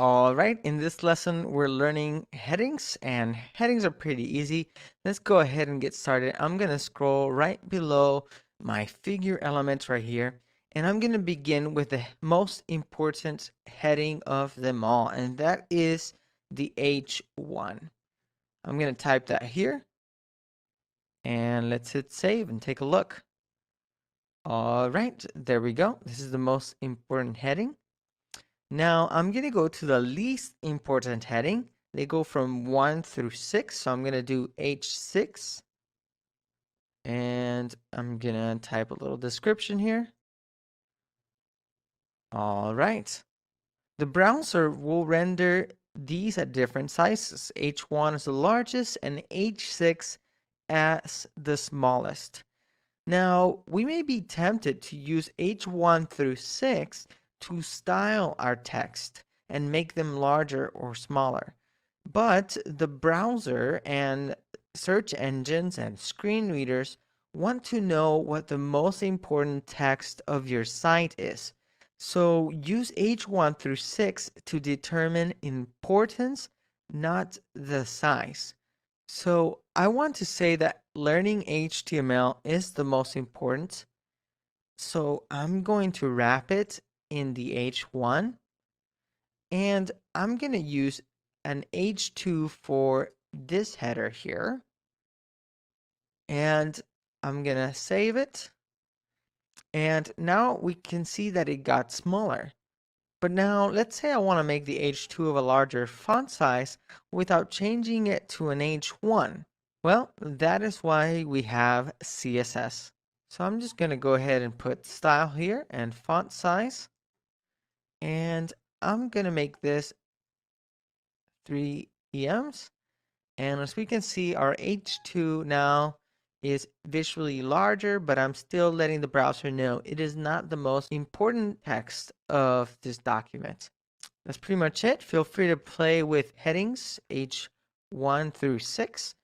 All right, in this lesson, we're learning headings, and headings are pretty easy. Let's go ahead and get started. I'm going to scroll right below my figure elements right here, and I'm going to begin with the most important heading of them all, and that is the H1. I'm going to type that here, and let's hit save and take a look. All right, there we go. This is the most important heading. Now I'm going to go to the least important heading. They go from 1 through 6. So I'm going to do H6. And I'm going to type a little description here. All right. The browser will render these at different sizes. H1 is the largest and H6 as the smallest. Now, we may be tempted to use H1 through 6 to style our text and make them larger or smaller. But the browser and search engines and screen readers want to know what the most important text of your site is. So use H1 through 6 to determine importance, not the size. So I want to say that learning HTML is the most important. So I'm going to wrap it in the H1, and I'm going to use an H2 for this header here. And I'm going to save it. And now we can see that it got smaller. But now let's say I want to make the H2 of a larger font size without changing it to an H1. Well, that is why we have CSS. So I'm just going to go ahead and put style here and font size. And I'm going to make this 3 EMs. And as we can see, our H2 now is visually larger, but I'm still letting the browser know it is not the most important text of this document. That's pretty much it. Feel free to play with headings H1 through 6.